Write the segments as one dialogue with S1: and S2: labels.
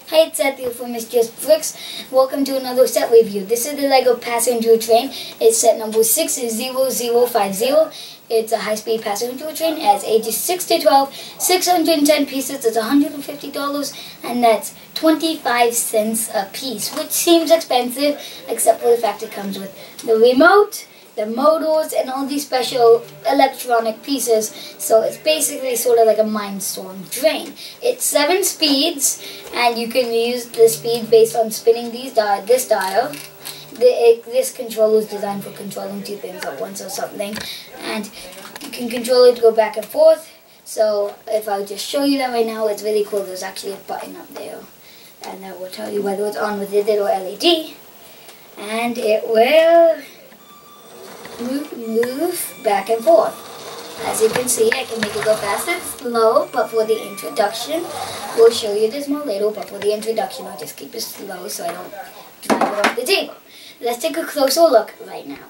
S1: Hey, it's Seth here from Just Bricks. Welcome to another set review. This is the LEGO passenger train. It's set number 60050. It's a high-speed passenger train. It has ages 6 to 12, 610 pieces. It's $150, and that's 25 cents a piece, which seems expensive, except for the fact it comes with the remote, the motors, and all these special electronic pieces. So it's basically sort of like a Mindstorm train. It's 7 speeds, and you can use the speed based on spinning this dial. This controller is designed for controlling two things at once or something, and you can control it to go back and forth. So if I just show you that right now, it's really cool. There's actually a button up there, and that will tell you whether it's on with the little LED, and it will move back and forth. As you can see, I can make it go fast and slow, but for the introduction, we'll show you this more later, but for the introduction, I'll just keep it slow so I don't drive it off the table. Let's take a closer look right now.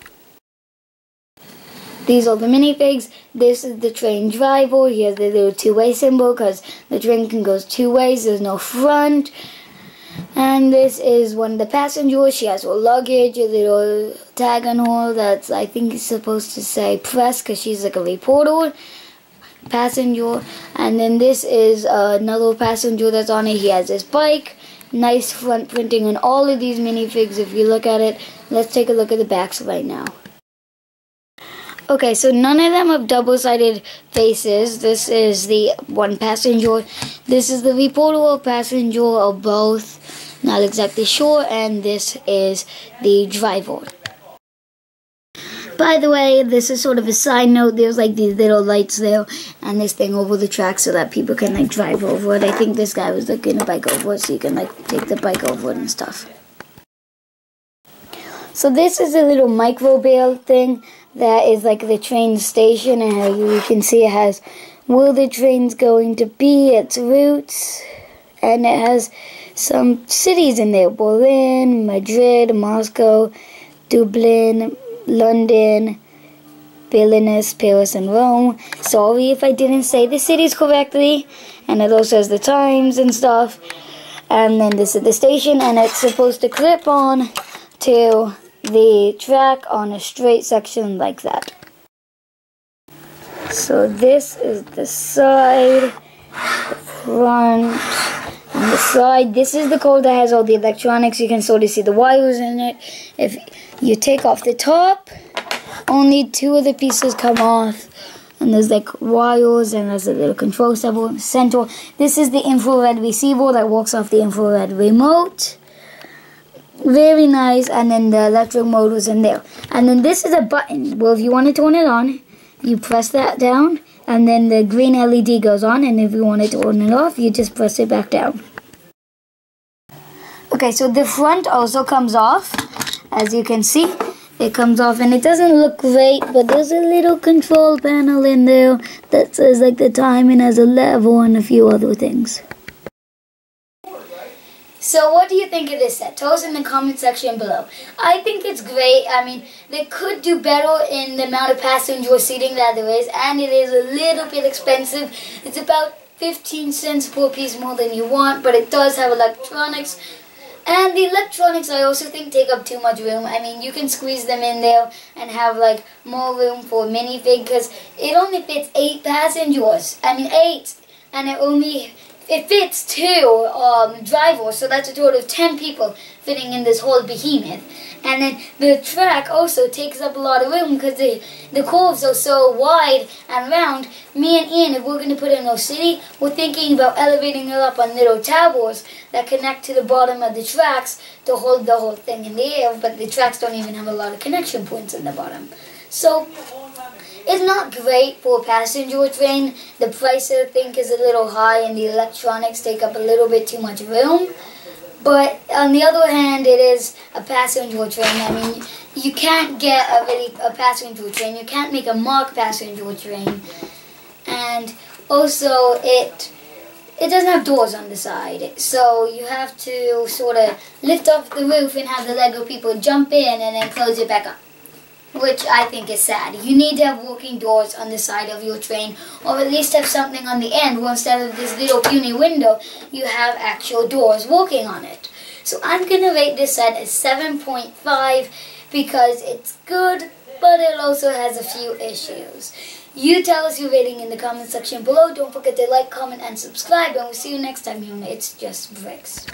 S1: These are the minifigs. This is the train driver. Here's the little two-way symbol because the train can go two ways. There's no front. And this is one of the passengers. She has her luggage, a little tag on her that's, I think, is supposed to say press because she's like a reporter passenger. And then this is another passenger that's on it. He has his bike. Nice front printing on all of these minifigs if you look at it. Let's take a look at the backs right now. Okay, so none of them have double-sided faces. This is the one passenger. This is the reporter or passenger or both. Not exactly sure. And this is the driver. By the way, this is sort of a side note. There's like these little lights there and this thing over the track so that people can like drive over it. I think this guy was looking a bike over it so you can like take the bike over it and stuff. So this is a little micro bale thing that is like the train station, and you can see it has where the train's going to be, its routes, and it has some cities in there: Berlin, Madrid, Moscow, Dublin, London, Vilnius, Paris, and Rome. Sorry if I didn't say the cities correctly. And it also has the times and stuff. And then this is the station, and it's supposed to clip on to the track on a straight section like that. So this is the side, the front, and the side. This is the car that has all the electronics. You can sort of see the wires in it. If you take off the top, only 2 of the pieces come off, and there's like wires, and there's a little control center. This is the infrared receiver that works off the infrared remote. Very nice. And then the electric motor's in there. And then this is a button. Well, if you want to turn it on, you press that down, and then the green LED goes on, and if you want to turn it off, you just press it back down. Okay, so the front also comes off. As you can see, it comes off, and it doesn't look great, but there's a little control panel in there that says like the time and has a level and a few other things. So what do you think of this set? Tell us in the comment section below. I think it's great. I mean, they could do better in the amount of passenger seating that there is, and it is a little bit expensive. It's about 15 cents per piece more than you want, but it does have electronics. And the electronics, I also think, take up too much room. I mean, you can squeeze them in there and have like more room for a minifig, because it only fits 8 passengers. I mean 8, and it fits 2 drivers, so that's a total of 10 people fitting in this whole behemoth. And then the track also takes up a lot of room because the curves are so wide and round. Me and Ian, if we're going to put it in our city, we're thinking about elevating it up on little towers that connect to the bottom of the tracks to hold the whole thing in the air, but the tracks don't even have a lot of connection points in the bottom. So it's not great for a passenger train. The price, I think, is a little high, and the electronics take up a little bit too much room. But on the other hand, it is a passenger train. I mean, you can't get a passenger train. You can't make a mock passenger train. And also, it doesn't have doors on the side. So you have to sort of lift off the roof and have the LEGO people jump in and then close it back up. which I think is sad. You need to have walking doors on the side of your train, or at least have something on the end where instead of this little puny window, you have actual doors walking on it. So I'm going to rate this set as 7.5 because it's good, but it also has a few issues. You tell us your rating in the comment section below. Don't forget to like, comment, and subscribe, and we'll see you next time here on It's Just Bricks.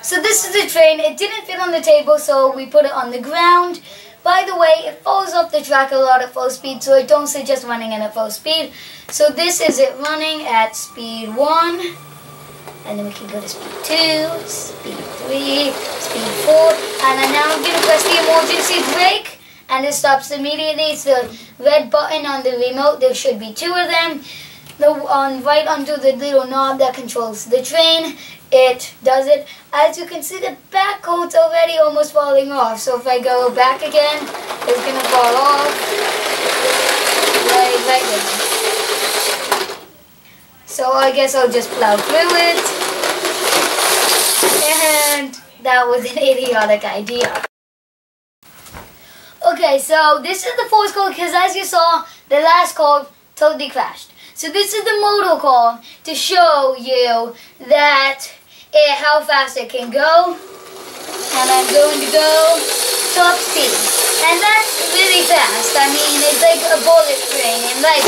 S1: So this is the train. It didn't fit on the table, so we put it on the ground. By the way, it falls off the track a lot at full speed, so I don't suggest running it at full speed. So this is it running at speed 1, and then we can go to speed 2, speed 3, speed 4, and now I'm going to press the emergency brake. And it stops immediately. It's the red button on the remote. There should be 2 of them. Right under the little knob that controls the train, it does it. As you can see, the back coat's already almost falling off. So if I go back again, it's going to fall off. Right there. So I guess I'll just plow through it. And that was an idiotic idea. Okay, so this is the fourth code because as you saw, the last code totally crashed. So this is the motor code to show you that how fast it can go. And I'm going to go top speed. And that's really fast. I mean, it's like a bullet train. And like